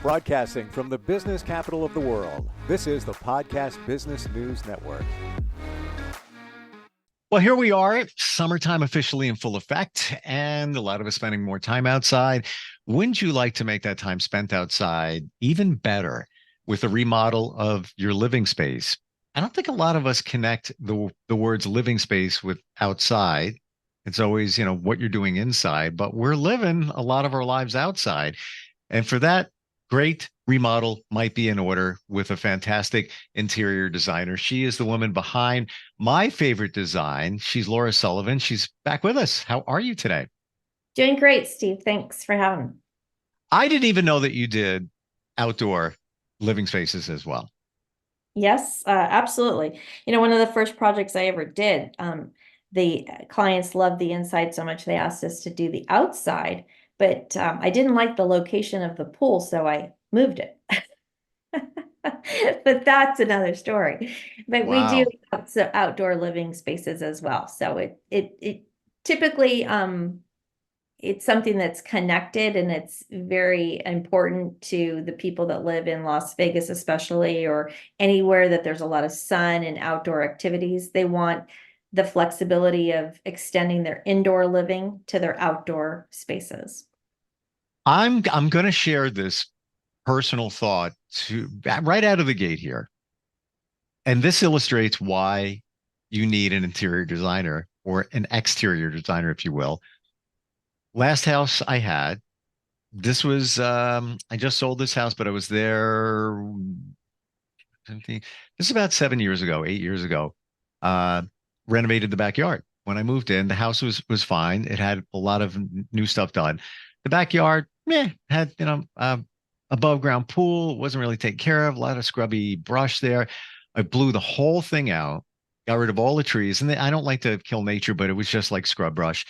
Broadcasting from the business capital of the world, this is the Podcast Business News Network. Well, here we are, summertime officially in full effect, and a lot of us spending more time outside. Wouldn't you like to make that time spent outside even better with a remodel of your living space? I don't think a lot of us connect the words living space with outside. It's always, what you're doing inside, but we're living a lot of our lives outside. And for that, great remodel might be in order with a fantastic interior designer. She is the woman behind my favorite design. She's Laura Sullivan. She's back with us. How are you today? Doing great, Steve. Thanks for having me. I didn't even know that you did outdoor living spaces as well. Yes, absolutely. One of the first projects I ever did, the clients loved the inside so much they asked us to do the outside, but I didn't like the location of the pool, so I moved it. But that's another story. But we do Wow. outdoor living spaces as well. So it typically it's something that's connected, and it's very important to the people that live in Las Vegas, especially, or anywhere that there's a lot of sun and outdoor activities. They want the flexibility of extending their indoor living to their outdoor spaces. I'm going to share this personal thought to right out of the gate here. And this illustrates why you need an interior designer or an exterior designer, if you will. Last house I had, this was I just sold this house, but I was there this is about 7 years ago, 8 years ago. Uh Renovated the backyard. When I moved in, the house was fine. It had a lot of new stuff done. The backyard, had above ground pool, wasn't really taken care of, a lot of scrubby brush there. I blew the whole thing out, got rid of all the trees. And I don't like to kill nature, but it was just like scrub brush,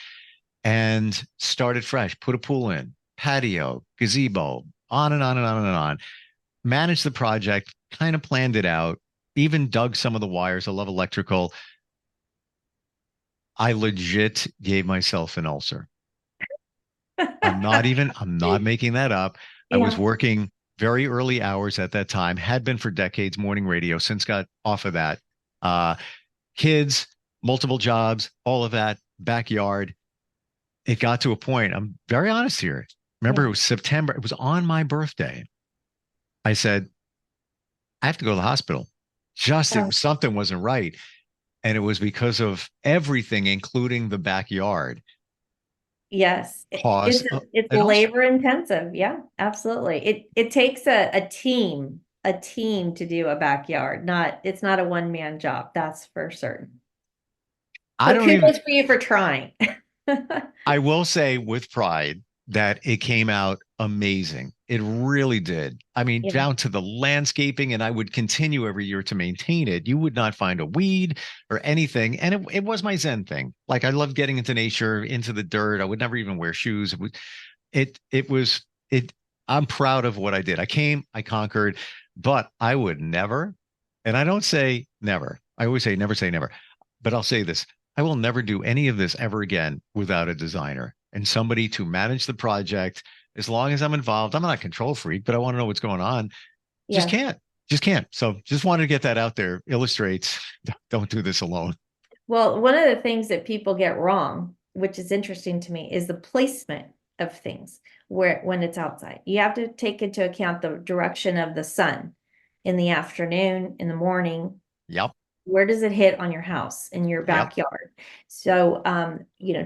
and started fresh, put a pool in, patio, gazebo, on and on and on and on. Managed the project, kind of planned it out, even dug some of the wires. I love electrical. I legit gave myself an ulcer. I'm not making that up. I was Yeah. working very early hours at that time, had been for decades, morning radio, since got off of that. Uh, Kids, multiple jobs, all of that, backyard. It got to a point, I'm very honest here. Remember, it Yeah. was September, it was on my birthday. I said, I have to go to the hospital. Oh, Something wasn't right. And it was because of everything, including the backyard, yes. caused It's an ulcer. labor intensive. Yeah, absolutely. It takes a team to do a backyard. It's not a one-man job, that's for certain. I But don't even, kudos for you for trying. I will say with pride that it came out amazing. It really did. I mean, Yeah. down to the landscaping, and I would continue every year to maintain it. You would not find a weed or anything. And it was my Zen thing. Like I love getting into nature, into the dirt. I would never even wear shoes. It was it. I'm proud of what I did. I conquered, but I would never, and I don't say never. I always say never, but I'll say this. I will never do any of this ever again without a designer and somebody to manage the project. As long as I'm involved, I'm not a control freak, but I want to know what's going on. Just Yeah. can't, just can't. So just wanted to get that out there. Illustrates, don't do this alone. Well, one of the things that people get wrong, which is interesting to me, is the placement of things where when it's outside. You have to take into account the direction of the sun in the afternoon, in the morning. Yep. Where does it hit on your house, in your Yep. backyard? So,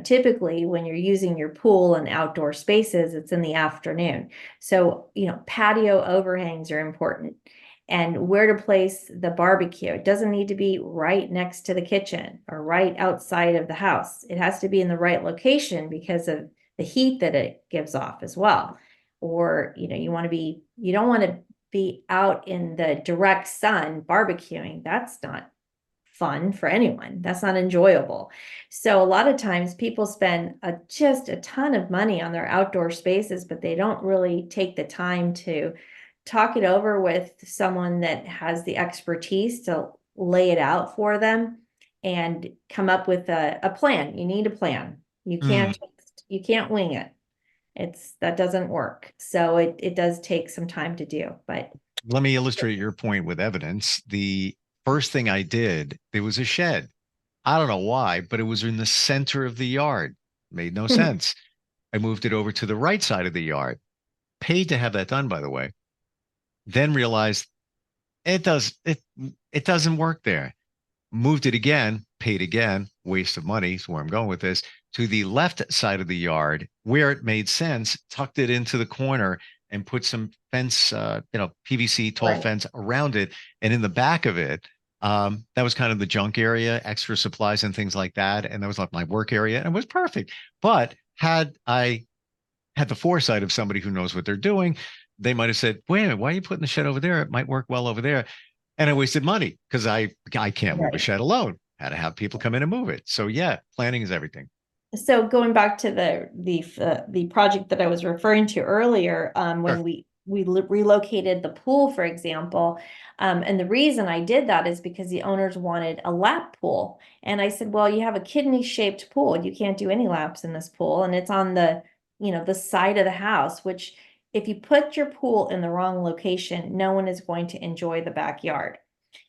typically when you're using your pool and outdoor spaces, it's in the afternoon. So, patio overhangs are important, and where to place the barbecue. It doesn't need to be right next to the kitchen or right outside of the house. It has to be in the right location because of the heat that it gives off as well. Or, you don't want to be out in the direct sun barbecuing. That's not fun for anyone. That's not enjoyable. So a lot of times people spend just a ton of money on their outdoor spaces, but they don't really take the time to talk it over with someone that has the expertise to lay it out for them and come up with a plan. You need a plan. Mm. You can't wing it. That doesn't work. So it does take some time to do, but Let me illustrate your point with evidence. The first thing I did, there was a shed. I don't know why, but it was in the center of the yard. Made no sense. I moved it over to the right side of the yard. Paid to have that done, by the way. Then realized it doesn't work there. Moved it again, paid again, waste of money is where I'm going with this, to the left side of the yard where it made sense, tucked it into the corner and put some fence, PVC tall right. fence around it. And in the back of it, that was kind of the junk area, extra supplies and things like that. And that was like my work area and it was perfect. But had I had the foresight of somebody who knows what they're doing, they might have said, wait a minute, why are you putting the shed over there? It might work well over there. And I wasted money because I can't move a Right. shed alone. Had to have people come in and move it. So yeah, planning is everything. So going back to the project that I was referring to earlier, Sure. when we relocated the pool, for example, and the reason I did that is because the owners wanted a lap pool, and I said, well, you have a kidney-shaped pool, you can't do any laps in this pool, and it's on the side of the house, which if you put your pool in the wrong location, no one is going to enjoy the backyard.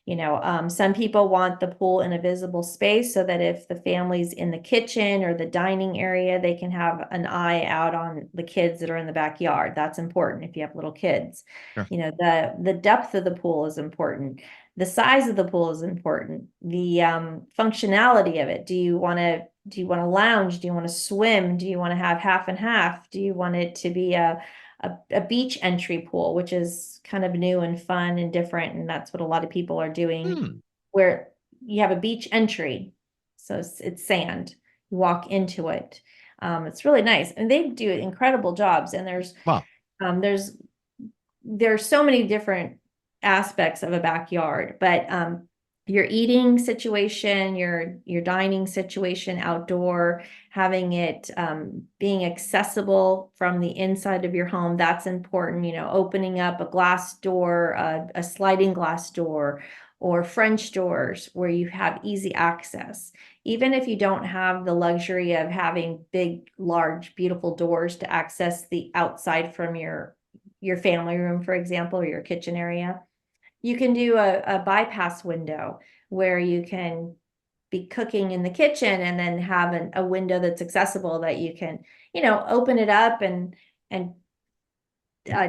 Some people want the pool in a visible space so that if the family's in the kitchen or the dining area, they can have an eye out on the kids that are in the backyard. That's important if you have little kids. Sure. The depth of the pool is important. The size of the pool is important. The functionality of it. Do you want to lounge? Do you want to swim? Do you want to have half and half? Do you want it to be a beach entry pool, which is kind of new and fun and different. And that's what a lot of people are doing, Hmm. where you have a beach entry. So it's sand. You walk into it. It's really nice. And they do incredible jobs. And Well, um, there's there's so many different aspects of a backyard, but your eating situation, your dining situation outdoor, having it being accessible from the inside of your home, that's important. Opening up a glass door, a sliding glass door, or French doors where you have easy access. Even if you don't have the luxury of having big, large, beautiful doors to access the outside from your family room, for example, or your kitchen area, you can do a bypass window where you can be cooking in the kitchen and then have a window that's accessible that you can, open it up and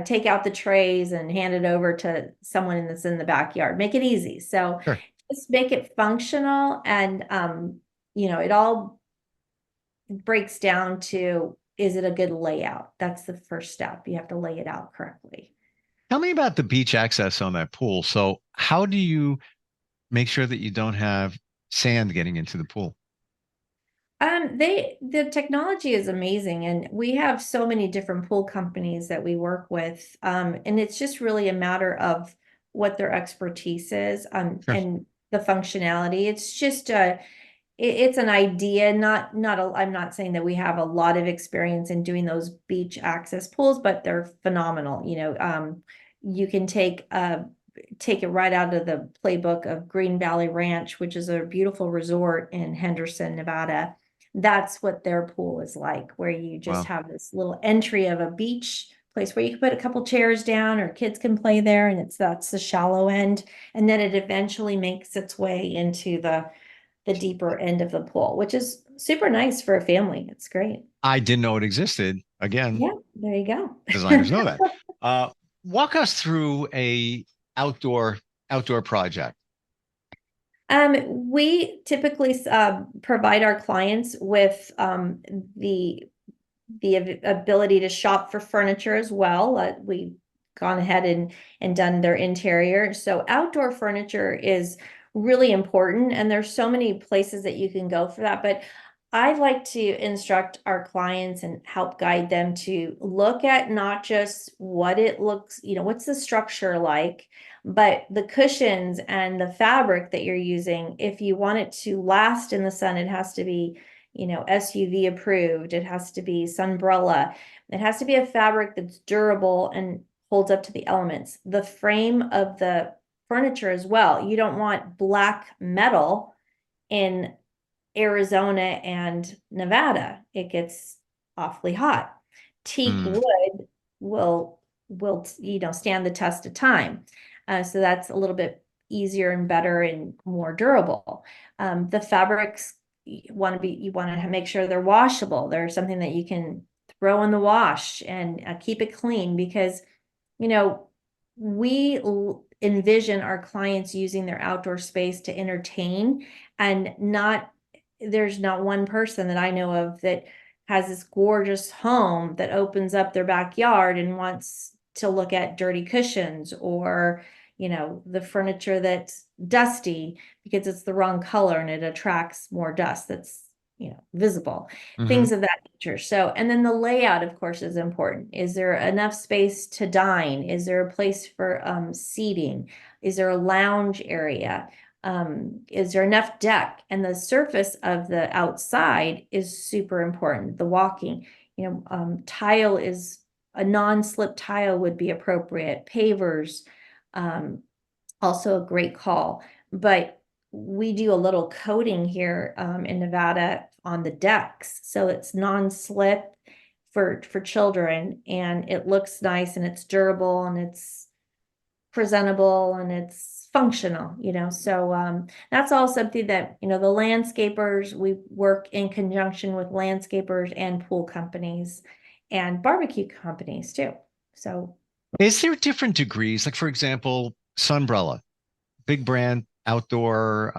take out the trays and hand it over to someone that's in the backyard. Make it easy. So sure. just make it functional, and it all breaks down to, is it a good layout? That's the first step. You have to lay it out correctly. Tell me about the beach access on that pool. So how do you make sure that you don't have sand getting into the pool? The technology is amazing, and we have so many different pool companies that we work with. And it's just really a matter of what their expertise is, Sure. and the functionality. It's just it's an idea, I'm not saying that we have a lot of experience in doing those beach access pools, but they're phenomenal. You can take it right out of the playbook of Green Valley Ranch, which is a beautiful resort in Henderson, Nevada. That's what their pool is like, where you just Wow. have this little entry of a beach place where you can put a couple chairs down or kids can play there, and that's the shallow end. And then it eventually makes its way into the deeper end of the pool, which is super nice for a family. It's great. I didn't know it existed. Again, Yeah, there you designers know go. that. Uh, Walk us through a outdoor outdoor project. We typically provide our clients with the ability to shop for furniture as well. We've gone ahead and done their interior. So outdoor furniture is really important, and there's so many places that you can go for that. But I like to instruct our clients and help guide them to look at not just what it looks, what's the structure like, but the cushions and the fabric that you're using. If you want it to last in the sun, it has to be SUV approved. It has to be sunbrella. It has to be a fabric that's durable and holds up to the elements. The frame of the furniture as well. You don't want black metal in Arizona and Nevada. It gets awfully hot. Teak Mm. wood will stand the test of time. So that's a little bit easier and better and more durable. The fabrics you want to make sure they're washable. They're something that you can throw in the wash and keep it clean, because we envision our clients using their outdoor space to entertain, and there's not one person that I know of that has this gorgeous home that opens up their backyard and wants to look at dirty cushions, or the furniture that's dusty because it's the wrong color and it attracts more dust that's visible, Hmm. things of that nature. So, and then the layout, of course, is important. Is there enough space to dine? Is there a place for seating? Is there a lounge area? Is there enough deck? And the surface of the outside is super important. The walking, tile is a non-slip tile would be appropriate. Pavers, um, also a great call. But we do a little coating here in Nevada on the decks, so it's non-slip for children, and it looks nice and it's durable and it's presentable and it's functional. So that's all something that the landscapers, we work in conjunction with landscapers and pool companies and barbecue companies too. So Is there different degrees? Like, for example, Sunbrella, big brand, outdoor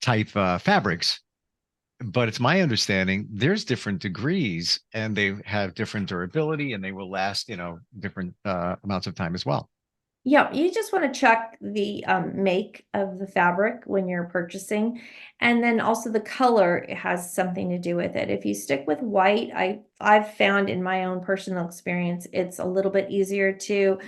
type fabrics. But it's my understanding there's different degrees and they have different durability and they will last, different amounts of time as well. yeah, you just want to check the make of the fabric when you're purchasing. And then also the color has something to do with it. If you stick with white, I've found in my own personal experience, it's a little bit easier to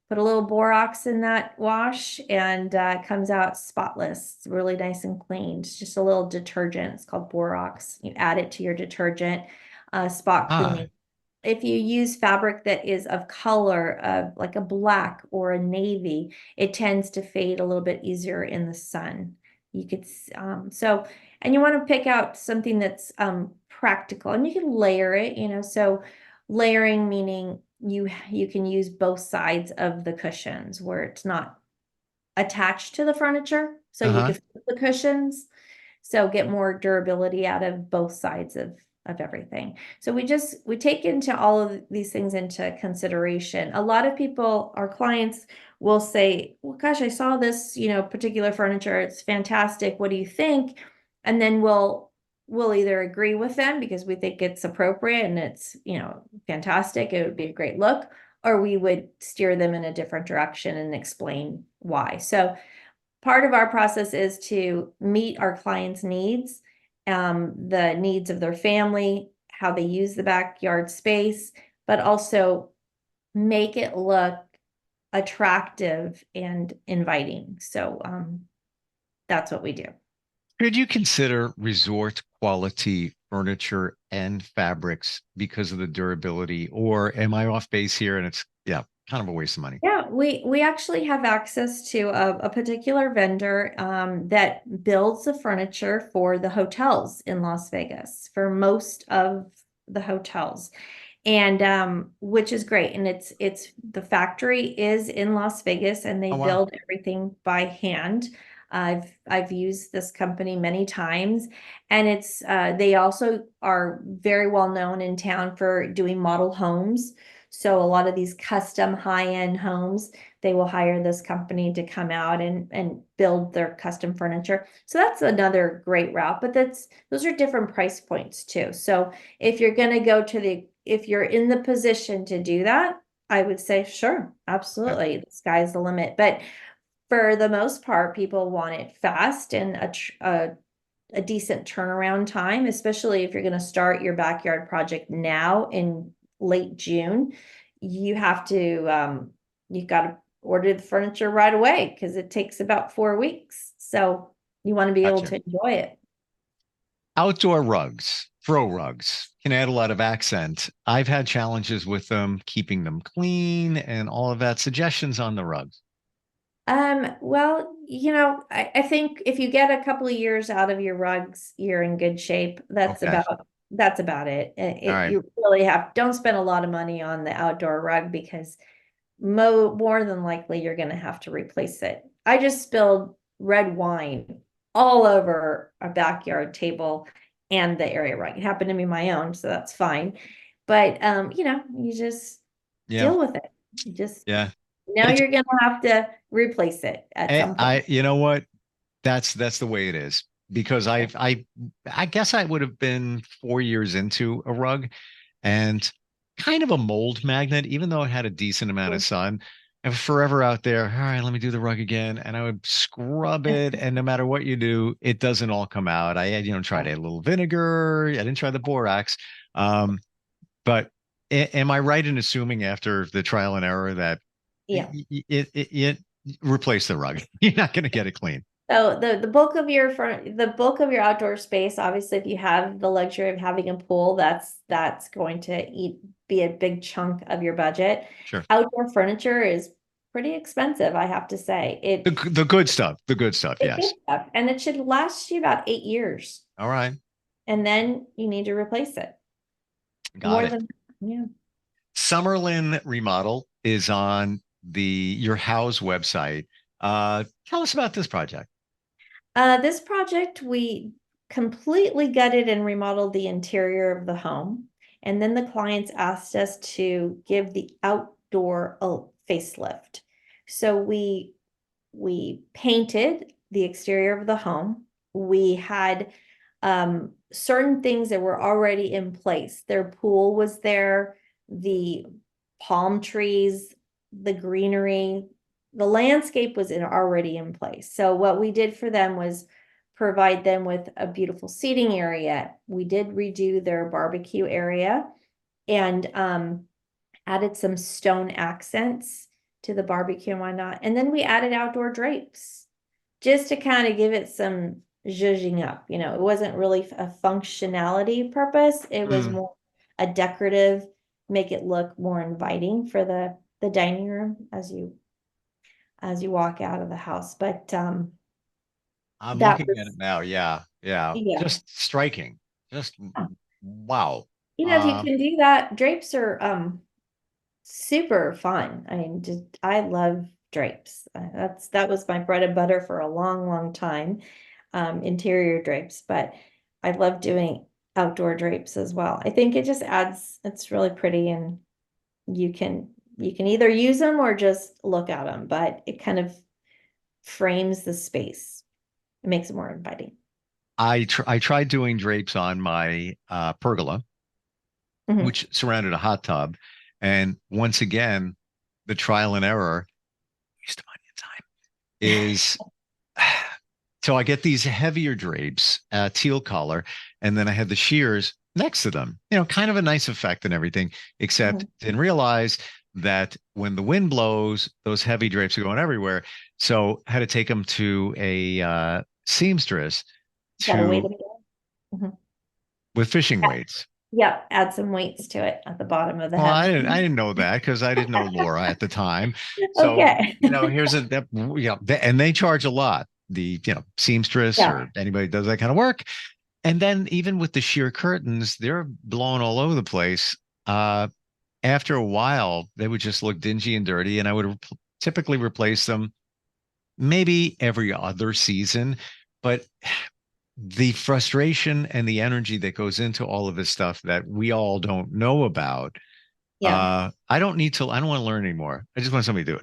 put a little borax in that wash, and it comes out spotless. It's really nice and clean. It's just a little detergent. It's called borax. You add it to your detergent, spot Ah, cleaning. If you use fabric that is of color, like a black or a navy, it tends to fade a little bit easier in the sun. You could, and you want to pick out something that's practical, and you can layer it, so layering meaning you can use both sides of the cushions where it's not attached to the furniture, so you uh-huh. could flip the cushions, so get more durability out of both sides of everything. So we take into all of these things into consideration. A lot of people, our clients, will say, well, gosh, I saw this particular furniture, it's fantastic, what do you think? And then we'll either agree with them because we think it's appropriate and it's fantastic, it would be a great look, or we would steer them in a different direction and explain why. So part of our process is to meet our clients' needs, the needs of their family, how they use the backyard space, but also make it look attractive and inviting. So that's what we do. Could you consider resort quality furniture and fabrics because of the durability, or am I off base here and it's, yeah, kind of a waste of money? Yeah, we actually have access to a particular vendor that builds the furniture for the hotels in Las Vegas, for most of the hotels, and which is great. And it's the factory is in Las Vegas, and they Oh, wow. build everything by hand. I've used this company many times, and it's they also are very well known in town for doing model homes. So a lot of these custom high-end homes, they will hire this company to come out and build their custom furniture. So that's another great route, but those are different price points too. So if you're going to if you're in the position to do that, I would say, sure, Okay. absolutely. The sky's the limit. But for the most part, people want it fast and a decent turnaround time, especially if you're going to start your backyard project now in late June. You have to, you've got to order the furniture right away because it takes about 4 weeks. So you want to be able Gotcha. to enjoy it. Outdoor rugs, throw rugs can add a lot of accent. I've had challenges with them, keeping them clean and all of that. Suggestions on the rugs. Well, I think if you get a couple of years out of your rugs, you're in good shape. That's Okay. about that's about it. All right. You really don't spend a lot of money on the outdoor rug because more than likely you're going to have to replace it. I just spilled red wine all over a backyard table and the area rug. It happened to be my own, so that's fine. But you just Yeah. deal with it. You just Yeah. now It's, you're going to have to replace it at some point. you know what? That's the way it is because Yeah. I guess I would have been 4 years into a rug and kind of a mold magnet, even though it had a decent amount of sun. And forever out there, all right, let me do the rug again. And I would scrub it. And no matter what you do, it doesn't all come out. I had, tried a little vinegar. I didn't try the borax. Um, but am I right in assuming after the trial and error that Yeah. it replace the rug? You're not going to get it clean. So the bulk of your outdoor space, obviously, if you have the luxury of having a pool, that's going to be a big chunk of your budget. Sure. Outdoor furniture is pretty expensive, I have to say. The good stuff. The good stuff. It's good Yes. stuff, and it should last you about 8 years, All right. and then you need to replace it. Got More it. than yeah. Summerlin Remodel is on your house website. Tell us about this project. This project, we completely gutted and remodeled the interior of the home. And then the clients asked us to give the outdoor a facelift. So we painted the exterior of the home. We had certain things that were already in place. Their pool was there, the palm trees, the greenery, the landscape was already in place. So what we did for them was provide them with a beautiful seating area. We did redo their barbecue area and added some stone accents to the barbecue and whatnot. And then we added outdoor drapes just to kind of give it some zhuzhing up. It wasn't really a functionality purpose. It was Hmm. more a decorative, make it look more inviting for the dining room as you walk out of the house. But I'm that looking at it was now. Yeah. Yeah. yeah. Just striking. Just wow. If you can do that, drapes are super fun. I mean, I love drapes. That was my bread and butter for a long, long time, interior drapes, but I love doing outdoor drapes as well. I think it just it's really pretty and you can either use them or just look at them, but it kind of frames the space. It makes it more inviting. I tried doing drapes on my pergola, Mhm. which surrounded a hot tub, and once again, the trial and error, waste of money and time, is so I get these heavier drapes, teal color, and then I had the shears next to them. Kind of a nice effect and everything, except Mhm. didn't realize that when the wind blows, those heavy drapes are going everywhere. So I had to take them to a seamstress Got to wait to a minute. Mhm. with fishing weights. Yep, add some weights to it at the bottom of the Well, I hem. didn't I didn't know that because I didn't know Laura at the time. So, Okay. here's and they charge a lot. The, seamstress Yeah. or anybody does that kind of work. And then even with the sheer curtains, they're blown all over the place. Uh, After a while, they would just look dingy and dirty, and I would typically replace them maybe every other season. But the frustration and the energy that goes into all of this stuff that we all don't know about, Yeah. I don't want to learn anymore. I just want somebody to do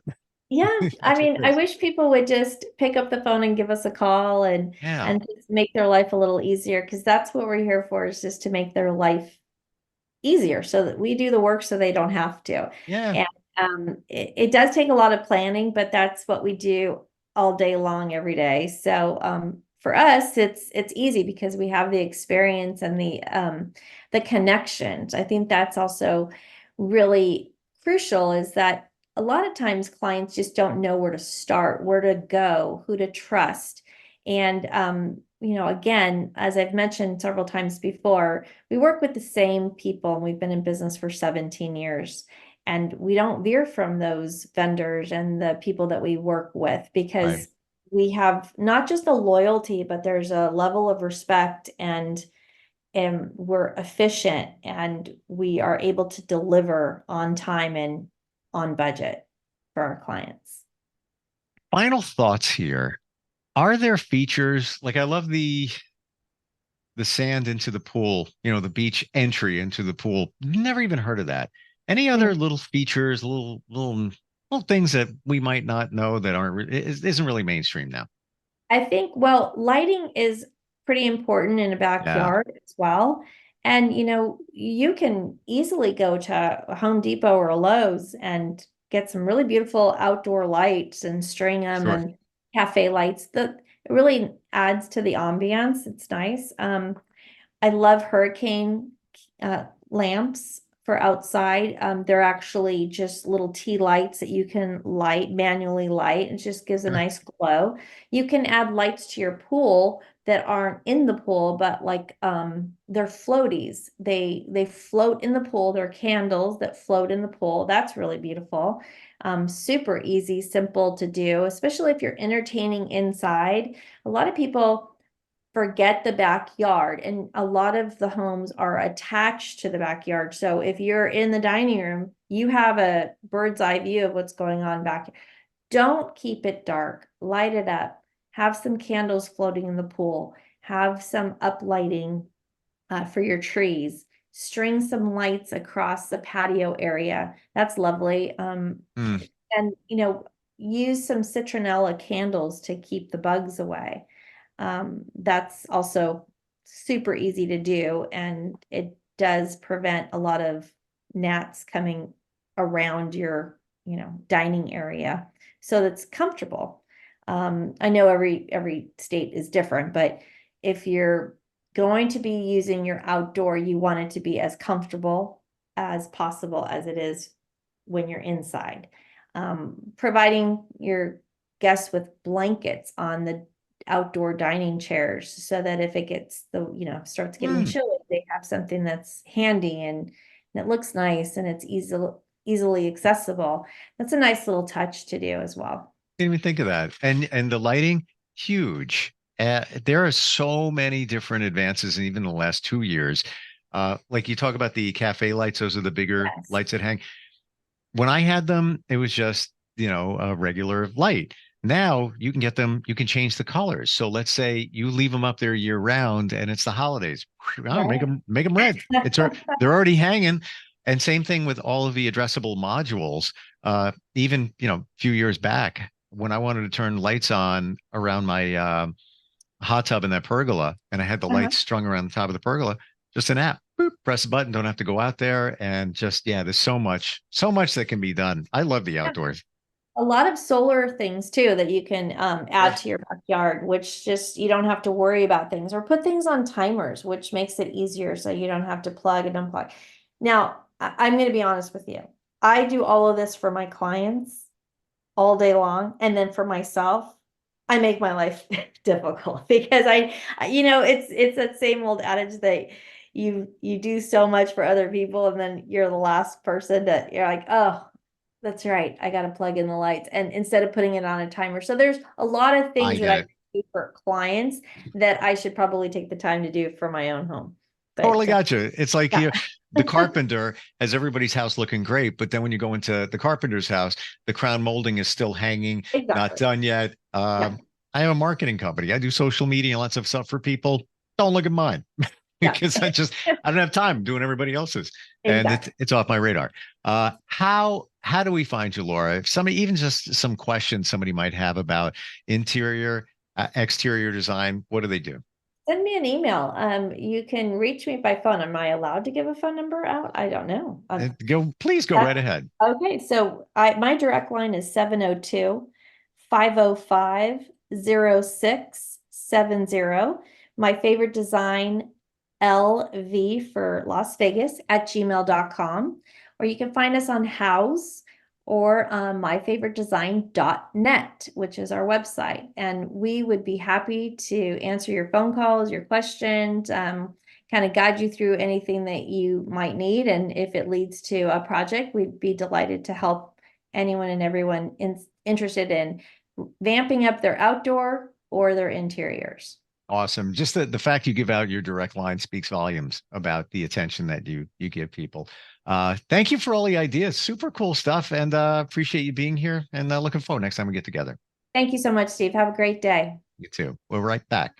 Yeah. it. I That's what mean, it I is. wish people would just pick up the phone and give us a call and Yeah. and just make their life a little easier because that's what we're here for is just to make their life easier so that we do the work so they don't have to. Yeah. And it does take a lot of planning, but that's what we do all day long, every day. So for us, it's easy because we have the experience and the connections. I think that's also really crucial is that a lot of times clients just don't know where to start, where to go, who to trust. And again, as I've mentioned several times before, we work with the same people and we've been in business for 17 years. And we don't veer from those vendors and the people that we work with Right. because we have not just a loyalty, but there's a level of respect and and we're efficient and we are able to deliver on time and on budget for our clients. Final thoughts here. Are there features like I love the sand into the pool, the beach entry into the pool. Never even heard of that. Any other Mm. little features, little things that we might not know that isn't really mainstream now? I think, well, lighting is pretty important in a Yeah, backyard as well. And, you can easily go to a Home Depot or a Lowe's and get some really beautiful outdoor lights and string them sure. and cafe lights. It really adds to the ambiance. It's nice. I love hurricane lamps for outside. They're actually just little tea lights that you can manually light. It just gives a Sure. nice glow. You can add lights to your pool that aren't in the pool, but like they're floaties. They float in the pool. They're candles that float in the pool. That's really beautiful. Super easy, simple to do, especially if you're entertaining inside. A lot of people forget the backyard, and a lot of the homes are attached to the backyard. So if you're in the dining room, you have a bird's eye view of what's going on back. Don't keep it dark. Light it up. Have some candles floating in the pool. Have some uplighting for your trees. String some lights across the patio area. That's lovely. Hmm. And use some citronella candles to keep the bugs away. That's also super easy to do, and it does prevent a lot of gnats coming around your, dining area. So that's comfortable. I know every state is different, but if you're going to be using your outdoor, you want it to be as comfortable as possible as it is when you're inside. Providing your guests with blankets on the outdoor dining chairs so that if it gets starts getting Hmm. chilly, they have something that's handy and it looks nice and it's easily accessible. That's a nice little touch to do as well. Didn't even think of that. And the lighting, huge. There are so many different advances, and even in the last 2 years. Like you talk about the cafe lights; those are the bigger Yes. lights that hang. When I had them, it was just, a regular light. Now you can get them, you can change the colors. So let's say you leave them up there year round and it's the holidays. Oh, Right. make them red. They're already hanging. And same thing with all of the addressable modules. Even, a few years back when I wanted to turn lights on around my hot tub in that pergola and I had the Uh-huh. lights strung around the top of the pergola, just an app. Boop, press a button, don't have to go out there. And just, yeah, there's so much that can be done. I love the outdoors. A lot of solar things too that you can add Sure. to your backyard, which just you don't have to worry about things or put things on timers, which makes it easier so you don't have to plug and unplug. Now, I'm going to be honest with you. I do all of this for my clients all day long, and then for myself, I make my life difficult because it's that same old adage that you do so much for other people, and then you're the last person that you're like, oh, that's right. I got to plug in the lights. And instead of putting it on a timer. So there's a lot of I things that get I it. do for clients that I should probably take the time to do for my own home. Totally But got you. It's like yeah, the carpenter has everybody's house looking great, but then when you go into the carpenter's house, the crown molding is still hanging, not exactly. done yet. Yeah, I have a marketing company. I do social media and lots of stuff for people. Don't look at mine yeah, because I don't have time doing everybody else's, and exactly. it's off my radar. How do we find you, Laura? If somebody, even just some questions somebody might have about interior, exterior design, what do they do? Send me an email. You can reach me by phone. Am I allowed to give a phone number out? I don't know. Please go right ahead. Okay, so my direct line is 702-505-0670. My favorite design, LV for Las Vegas at gmail.com. Or you can find us on House or myfavoritedesign.net, which is our website. And we would be happy to answer your phone calls, your questions, kind of guide you through anything that you might need. And if it leads to a project, we'd be delighted to help anyone and everyone interested in vamping up their outdoor or their interiors. Awesome. Just the fact you give out your direct line speaks volumes about the attention that you give people. Thank you for all the ideas. Super cool stuff. And appreciate you being here, and looking forward next time we get together. Thank you so much, Steve. Have a great day. You too. We're right back.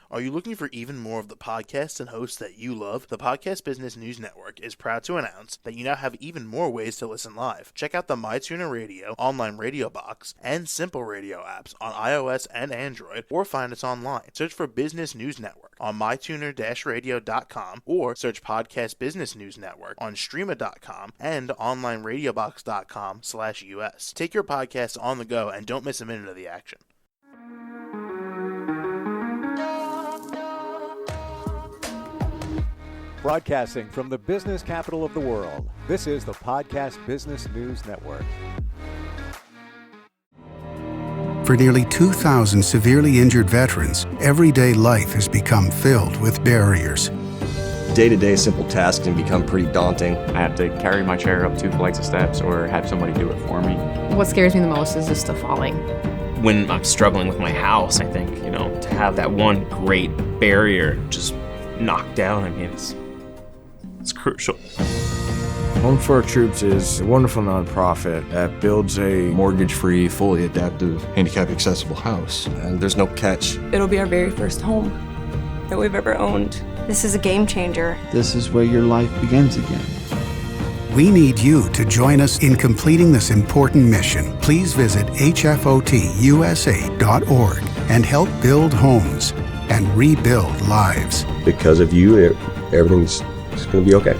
Are you looking for even more of the podcasts and hosts that you love? The Podcast Business News Network is proud to announce that you now have even more ways to listen live. Check out the MyTuner Radio, online radio box, and Simple Radio apps on iOS and Android, or find us online. Search for Business News Network on mytuner-radio.com, or search Podcast Business News Network on streama.com and onlineradiobox.com/US. Take your podcast on the go and don't miss a minute of the action. Broadcasting from the business capital of the world, this is the Podcast Business News Network. For nearly 2,000 severely injured veterans, everyday life has become filled with barriers. Day-to-day simple tasks can become pretty daunting. I have to carry my chair up 2 flights of steps or have somebody do it for me. What scares me the most is just the falling. When I'm struggling with my house, I think, to have that one great barrier just knocked down, it's crucial. Home for Our Troops is a wonderful nonprofit that builds a Mortgage-free, fully adaptive, handicap-accessible house. And there's no catch. It'll be our very first home that we've ever owned. This is a game changer. This is where your life begins again. We need you to join us in completing this important mission. Please visit hfotusa.org and help build homes and rebuild lives. Because of you, everything's going to be okay.